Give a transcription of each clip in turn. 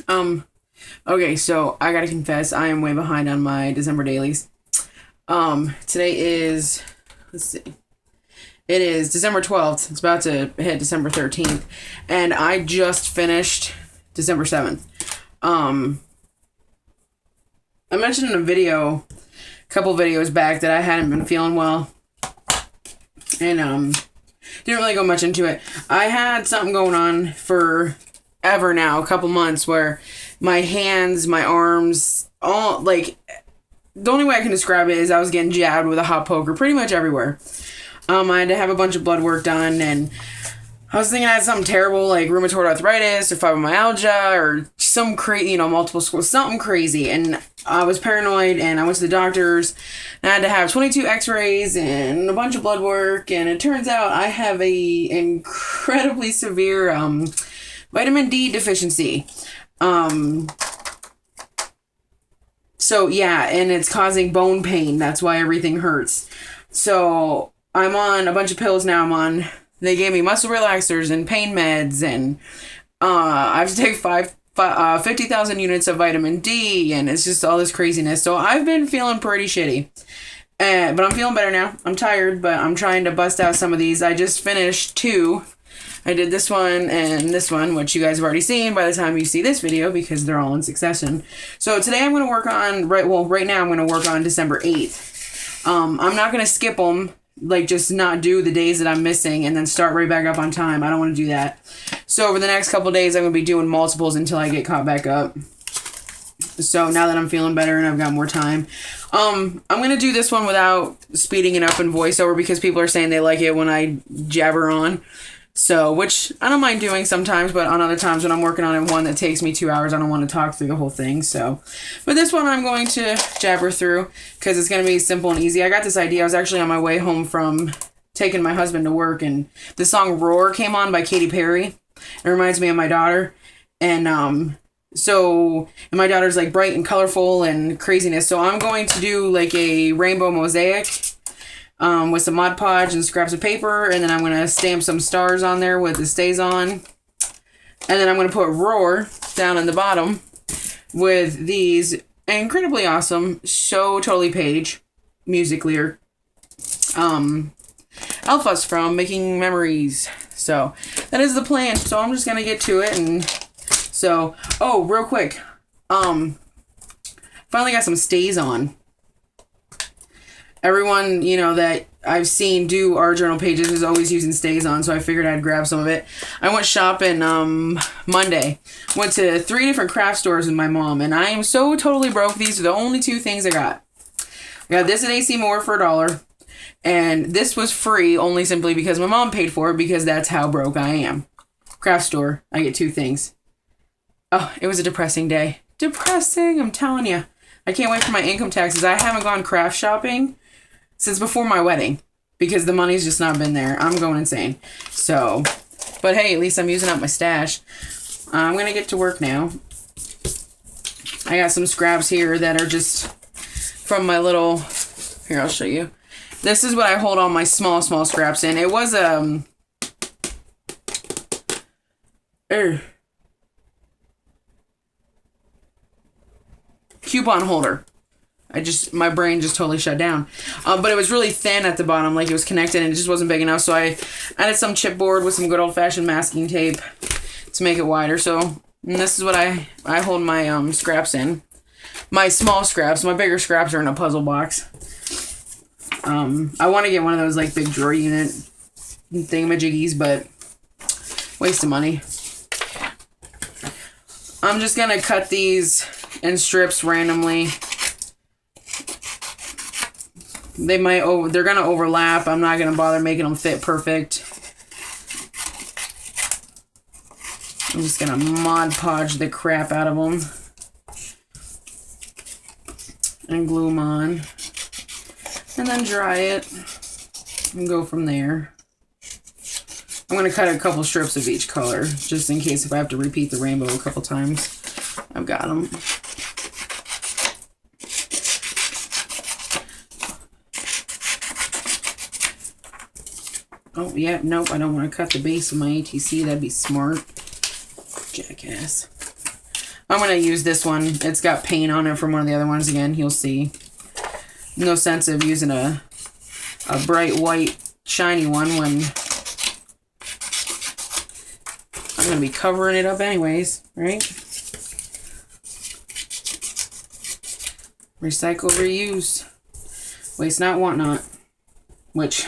Okay, so I gotta confess, I am way behind on my December dailies. Today is, let's see, it is December 12th. It's about to hit December 13th, and I just finished December 7th. I mentioned in a video, a couple videos back, that I hadn't been feeling well, and, didn't really go much into it. I had something going on for ever now, a couple months, where my hands, my arms, all, like, the only way I can describe it is I was getting jabbed with a hot poker pretty much everywhere. I had to have a bunch of blood work done, and I was thinking I had something terrible like rheumatoid arthritis or fibromyalgia or some crazy, multiple sclerosis, something crazy. And I was paranoid, and I went to the doctors, and I had to have 22 x-rays and a bunch of blood work, and it turns out I have a incredibly severe vitamin D deficiency. So yeah, and it's causing bone pain. That's why everything hurts. So I'm on a bunch of pills now. They gave me muscle relaxers and pain meds, and I have to take 50,000 units of vitamin D, and it's just all this craziness. So I've been feeling pretty shitty. But I'm feeling better now. I'm tired, but I'm trying to bust out some of these. I just finished 2. I did this one and this one, which you guys have already seen by the time you see this video because they're all in succession. So today I'm going to work on, right now I'm going to work on December 8th. I'm not going to skip them, like just not do the days that I'm missing and then start right back up on time. I don't want to do that. So over the next couple days, I'm going to be doing multiples until I get caught back up. So now that I'm feeling better and I've got more time, I'm going to do this one without speeding it up in voiceover because people are saying they like it when I jabber on. So, which I don't mind doing sometimes, but on other times when I'm working on one that takes me 2 hours, I don't want to talk through the whole thing. So, but this one I'm going to jabber through because it's going to be simple and easy. I got this idea. I was actually on my way home from taking my husband to work, and the song Roar came on by Katy Perry. It reminds me of my daughter. And my daughter's like bright and colorful and craziness. So I'm going to do like a rainbow mosaic with some Mod Podge and scraps of paper, and then I'm going to stamp some stars on there with the Stays On. And then I'm going to put Roar down in the bottom with these incredibly awesome So Totally Page music lyric alphas from Making Memories. So that is the plan. So I'm just going to get to it. And so, real quick, finally got some Stays On. Everyone, that I've seen do our journal pages is always using Stays On, so I figured I'd grab some of it. I went shopping Monday. Went to 3 different craft stores with my mom, and I am so totally broke. These are the only 2 things I got. I got this at AC Moore for $1, and this was free only simply because my mom paid for it because that's how broke I am. Craft store, I get 2 things. Oh, it was a depressing day. Depressing, I'm telling you. I can't wait for my income taxes. I haven't gone craft shopping since before my wedding because the money's just not been there. I'm going insane. So, but hey, at least I'm using up my stash. I'm going to get to work now. I got some scraps here that are just from my little, here, I'll show you. This is what I hold all my small scraps in. It was, coupon holder. My brain just totally shut down. But it was really thin at the bottom, like it was connected, and it just wasn't big enough. So I added some chipboard with some good old-fashioned masking tape to make it wider. So this is what I hold my scraps in. My small scraps. My bigger scraps are in a puzzle box. I want to get one of those like big drawer unit thingamajiggies, but waste of money. I'm just gonna cut these in strips randomly. They're gonna overlap. I'm not gonna bother making them fit perfect. I'm just gonna Mod Podge the crap out of them and glue them on, and then dry it and go from there. I'm gonna cut a couple strips of each color just in case if I have to repeat the rainbow a couple times. I've got them. Oh, yeah, nope, I don't want to cut the base of my ATC. That'd be smart. Jackass. I'm going to use this one. It's got paint on it from one of the other ones again. You'll see. No sense of using a bright white shiny one when I'm going to be covering it up anyways, right? Recycle, reuse. Waste not, want not. Which,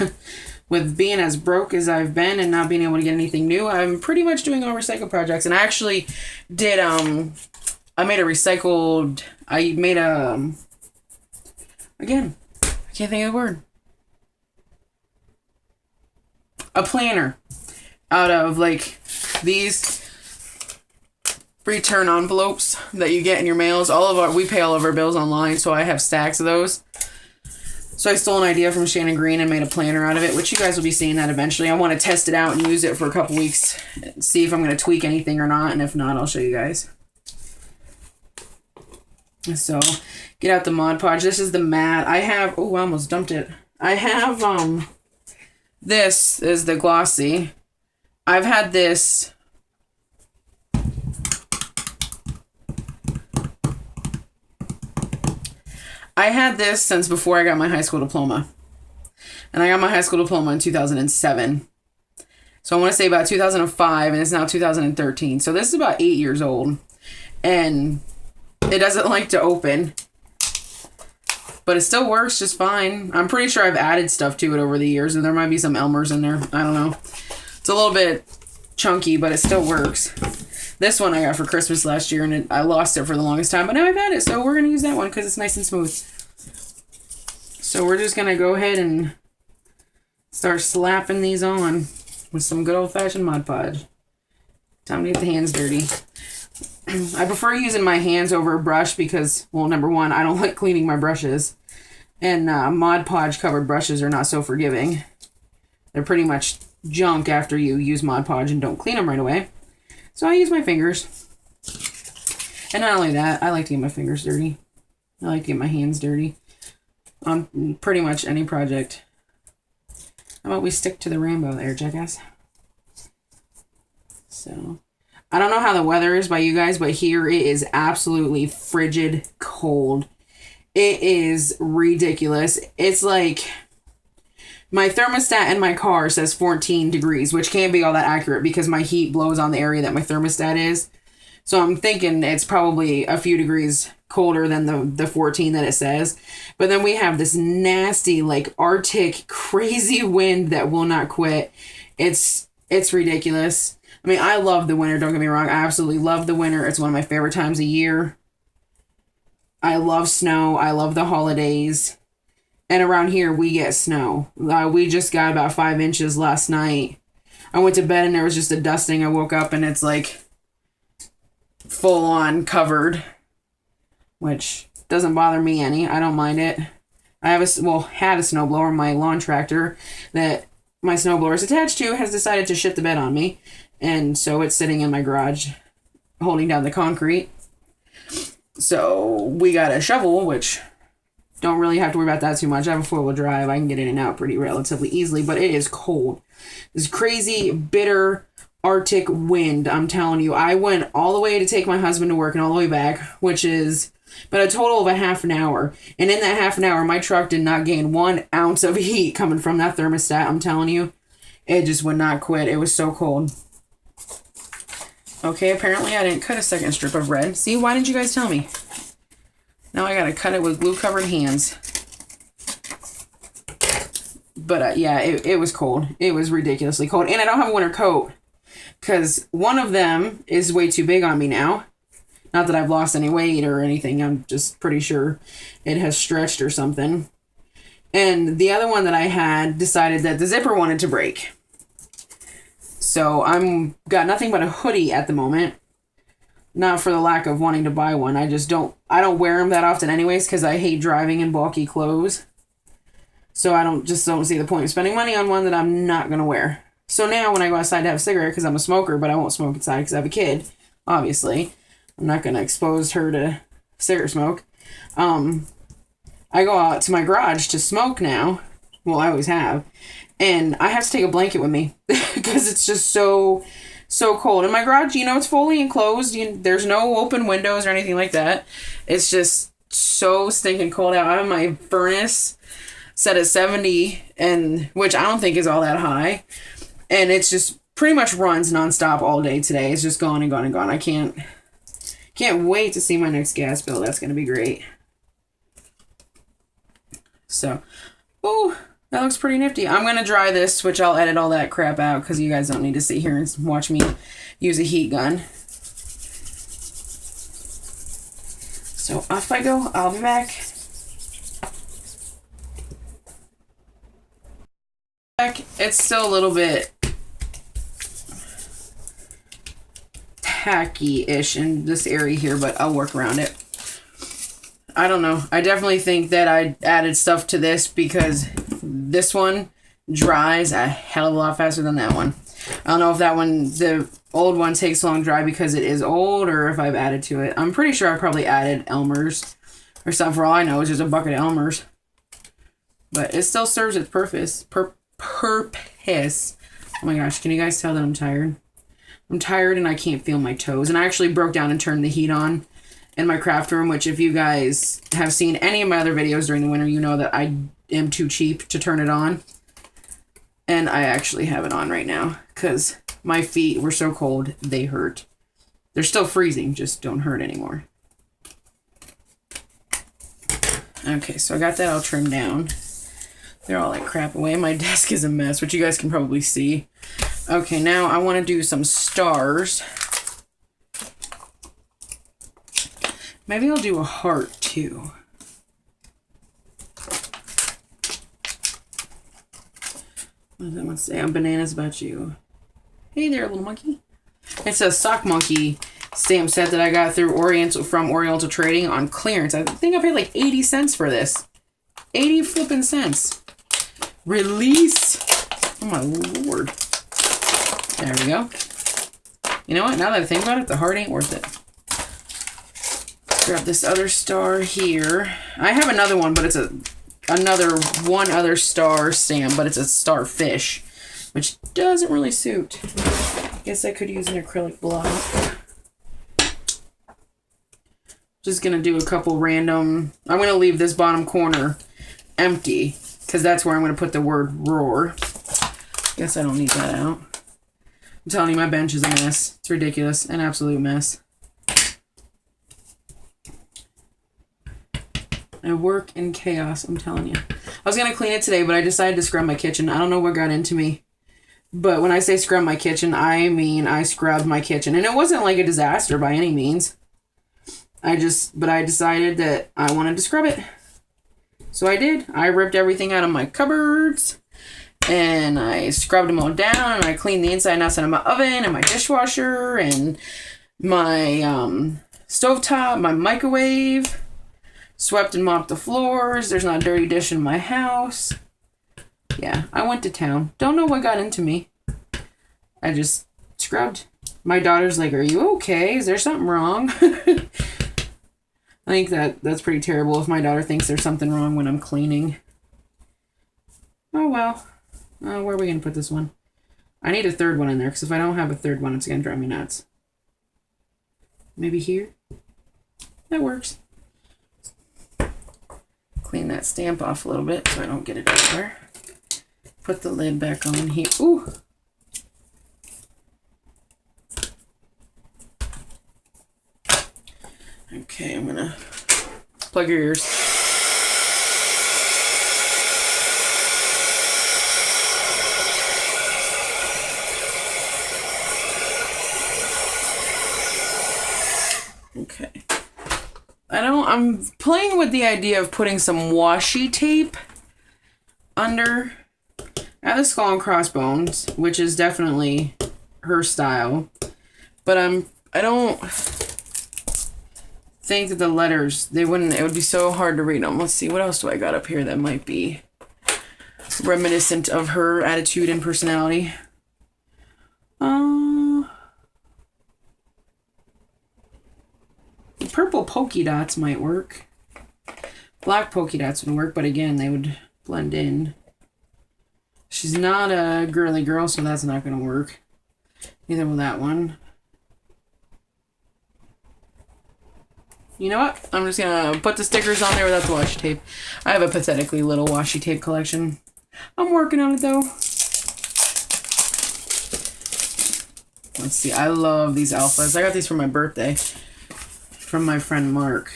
with being as broke as I've been and not being able to get anything new, I'm pretty much doing all recycle projects. And I actually did, I made a, again, I can't think of the word. A planner out of, like, these return envelopes that you get in your mails. We pay all of our bills online, so I have stacks of those. So I stole an idea from Shannon Green and made a planner out of it, which you guys will be seeing that eventually. I want to test it out and use it for a couple weeks, see if I'm going to tweak anything or not, and if not, I'll show you guys. So, get out the Mod Podge. This is the matte. I have, oh, I almost dumped it. I have, this is the glossy. I've had this since before I got my high school diploma. And I got my high school diploma in 2007. So I want to say about 2005, and it's now 2013. So this is about 8 years old. And it doesn't like to open. But it still works just fine. I'm pretty sure I've added stuff to it over the years, and there might be some Elmer's in there. I don't know. It's a little bit chunky, but it still works. This one I got for Christmas last year, and I lost it for the longest time, but now I've had it, so we're going to use that one because it's nice and smooth. So we're just going to go ahead and start slapping these on with some good old-fashioned Mod Podge. Time to get the hands dirty. I prefer using my hands over a brush because, well, number one, I don't like cleaning my brushes. And Mod Podge covered brushes are not so forgiving. They're pretty much junk after you use Mod Podge and don't clean them right away. So I use my fingers. And not only that, I like to get my fingers dirty. I like to get my hands dirty on pretty much any project. How about we stick to the rainbow there, jackass? So, I don't know how the weather is by you guys, but here it is absolutely frigid cold. It is ridiculous. It's like my thermostat in my car says 14 degrees, which can't be all that accurate because my heat blows on the area that my thermostat is. So I'm thinking it's probably a few degrees colder than the 14 that it says. But then we have this nasty, like, Arctic crazy wind that will not quit. It's ridiculous. I mean, I love the winter, don't get me wrong. I absolutely love the winter. It's one of my favorite times of year. I love snow. I love the holidays. And around here, we get snow. We just got about 5 inches last night. I went to bed and there was just a dusting. I woke up and it's like full on covered, which doesn't bother me any. I don't mind it. I have had a snowblower. My lawn tractor that my snowblower is attached to has decided to shit the bed on me. And so it's sitting in my garage holding down the concrete. So we got a shovel, which don't really have to worry about that too much. I have a 4-wheel drive. I can get in and out pretty relatively easily, but it is cold. This crazy, bitter Arctic wind, I'm telling you. I went all the way to take my husband to work and all the way back, which is but a total of a half an hour. And in that half an hour, my truck did not gain 1 ounce of heat coming from that thermostat, I'm telling you. It just would not quit. It was so cold. Okay, apparently I didn't cut a second strip of red. See, why didn't you guys tell me? Now I gotta cut it with glue-covered hands. But yeah, it was cold. It was ridiculously cold. And I don't have a winter coat. Because one of them is way too big on me now. Not that I've lost any weight or anything. I'm just pretty sure it has stretched or something. And the other one that I had decided that the zipper wanted to break. So I'm got nothing but a hoodie at the moment. Not for the lack of wanting to buy one. I don't wear them that often anyways because I hate driving in bulky clothes. So I don't see the point of spending money on one that I'm not going to wear. So now when I go outside to have a cigarette, because I'm a smoker, but I won't smoke inside because I have a kid, obviously. I'm not going to expose her to cigarette smoke. I go out to my garage to smoke now. Well, I always have. And I have to take a blanket with me because it's just so so cold. In my garage, you know, it's fully enclosed. There's no open windows or anything like that. It's just so stinking cold out. I have my furnace set at 70, and which I don't think is all that high. And it's just pretty much runs nonstop all day today. It's just gone and gone and gone. I can't wait to see my next gas bill. That's going to be great. So, oh, that looks pretty nifty. I'm going to dry this, which I'll edit all that crap out because you guys don't need to sit here and watch me use a heat gun. So off I go. I'll be back. It's still a little bit tacky-ish in this area here, but I'll work around it. I don't know. I definitely think that I added stuff to this because this one dries a hell of a lot faster than that one. I don't know if that one, the old one, takes long to dry because it is old or if I've added to it. I'm pretty sure I probably added Elmer's or something. For all I know, it's just a bucket of Elmer's. But it still serves its purpose. Purpose. Oh my gosh, can you guys tell that I'm tired? I'm tired and I can't feel my toes. And I actually broke down and turned the heat on in my craft room, which if you guys have seen any of my other videos during the winter, you know that I am too cheap to turn it on. And I actually have it on right now because my feet were so cold, they hurt. They're still freezing, just don't hurt anymore. Okay, so I got that all trimmed down. They're all like crap away. My desk is a mess, which you guys can probably see. Okay, now I want to do some stars. Maybe I'll do a heart too. What does that one say? I'm bananas about you. Hey there, little monkey. It's a sock monkey stamp set that I got through from Oriental Trading on clearance. I think I paid like 80 cents for this. 80 flipping cents. Release. Oh my lord. There we go. You know what? Now that I think about it, the heart ain't worth it. Let's grab this other star here. I have another one, but it's one other star stamp, but it's a starfish, which doesn't really suit. Guess I could use an acrylic block. Just gonna do a couple random. I'm gonna leave this bottom corner empty because that's where I'm gonna put the word roar. Guess I don't need that out. I'm telling you, my bench is a mess. It's ridiculous, an absolute mess. I work in chaos, I'm telling you. I was going to clean it today, but I decided to scrub my kitchen. I don't know what got into me. But when I say scrub my kitchen, I mean I scrubbed my kitchen. And it wasn't like a disaster by any means. But I decided that I wanted to scrub it. So I did. I ripped everything out of my cupboards. And I scrubbed them all down. And I cleaned the inside and outside of my oven and my dishwasher. And my stovetop, my microwave. Swept and mopped the floors. There's not a dirty dish in my house. Yeah, I went to town. Don't know what got into me. I just scrubbed. My daughter's like, "Are you okay? Is there something wrong?" I think that's pretty terrible if my daughter thinks there's something wrong when I'm cleaning. Oh well. Where are we going to put this one? I need a third one in there because if I don't have a third one, it's going to drive me nuts. Maybe here? That works. Clean that stamp off a little bit so I don't get it everywhere. Put the lid back on here. Ooh. Okay, I'm gonna plug your ears. Okay. I'm playing with the idea of putting some washi tape under. I have the skull and crossbones, which is definitely her style. But I don't think that the letters, it would be so hard to read them. Let's see, what else do I got up here that might be reminiscent of her attitude and personality? Purple polka dots might work. Black polka dots would work, but again, they would blend in. She's not a girly girl, so that's not going to work. Neither will that one. You know what? I'm just gonna put the stickers on there without the washi tape. I have a pathetically little washi tape collection. I'm working on it though. Let's see. I love these alphas. I got these for my birthday from my friend Mark.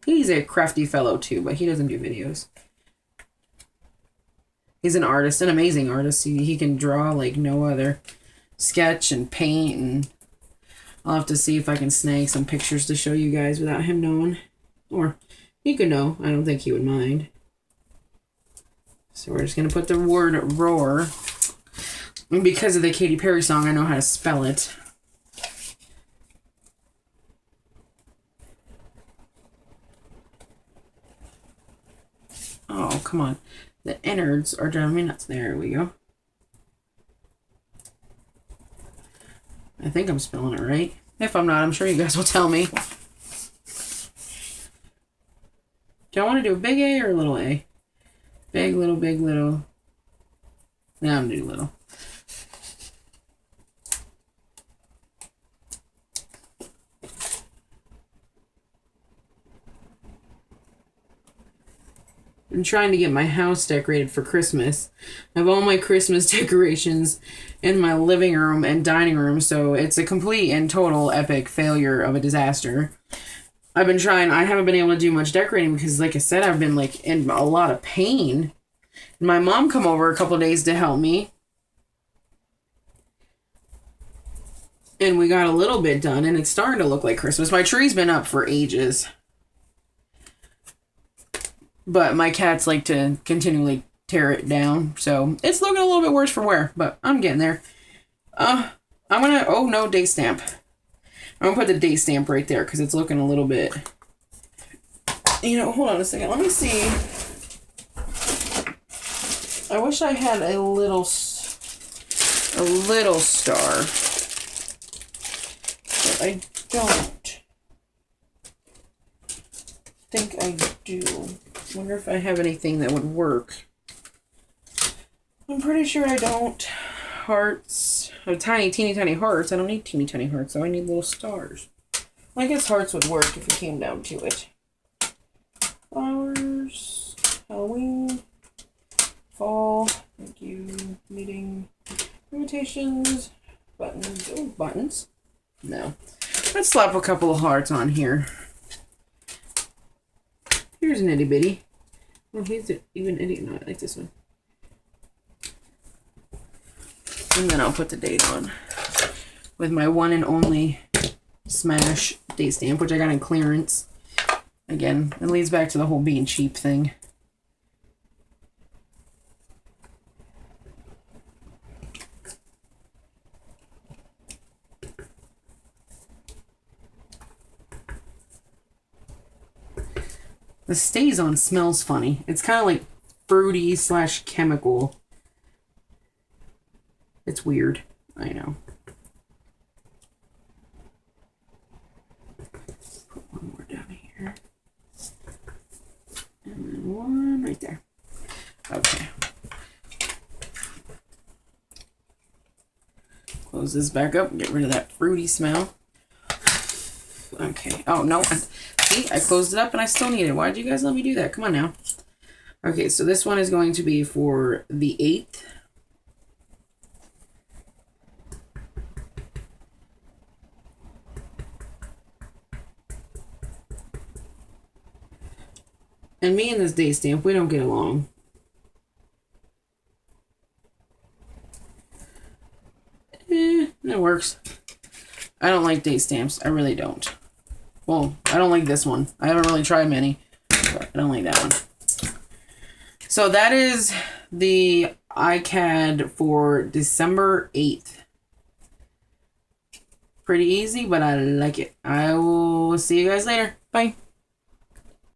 He's a crafty fellow too, but he doesn't do videos. He's an artist, an amazing artist. He can draw like no other. Sketch and paint, and I'll have to see if I can snag some pictures to show you guys without him knowing. Or he could know. I don't think he would mind. So we're just going to put the word roar. And because of the Katy Perry song, I know how to spell it. Oh, come on. The innards are driving me nuts. There we go. I think I'm spelling it right. If I'm not, I'm sure you guys will tell me. Do I want to do a big A or a little a? Big, little, big, little. Yeah, I'm doing little. I'm trying to get my house decorated for Christmas. I have all my Christmas decorations in my living room and dining room, so it's a complete and total epic failure of a disaster. I've been trying. I haven't been able to do much decorating because, like I said, I've been like in a lot of pain. My mom come over a couple of days to help me. And we got a little bit done, and it's starting to look like Christmas. My tree's been up for ages. But my cats like to continually tear it down. So it's looking a little bit worse for wear, but I'm getting there. I'm going to, oh no, date stamp. I'm going to put the date stamp right there because it's looking a little bit, you know, hold on a second. Let me see. I wish I had a little star, but I don't think I do. Wonder if I have anything that would work. I'm pretty sure I don't. Hearts. Oh, tiny, teeny, tiny hearts. I don't need teeny, tiny hearts, so I need little stars. Well, I guess hearts would work if it came down to it. Flowers. Halloween. Fall. Thank you. Meeting. Invitations. Buttons. Oh, buttons. No. Let's slap a couple of hearts on here. Here's an itty bitty. Oh, he's even itty. No, I like this one. And then I'll put the date on with my one and only Smash date stamp, which I got in clearance. Again, it leads back to the whole being cheap thing. The stays on smells funny. It's kind of like fruity / chemical. It's weird. I know. Put one more down here. And then one right there. Okay. Close this back up and get rid of that fruity smell. Okay. Oh, no. See, I closed it up and I still need it. Why did you guys let me do that? Come on now. Okay, so this one is going to be for the 8th. And me and this date stamp, we don't get along. It works. I don't like date stamps. I really don't. Well, I don't like this one. I haven't really tried many, but I don't like that one. So that is the iCAD for December 8th. Pretty easy, but I like it. I will see you guys later. Bye.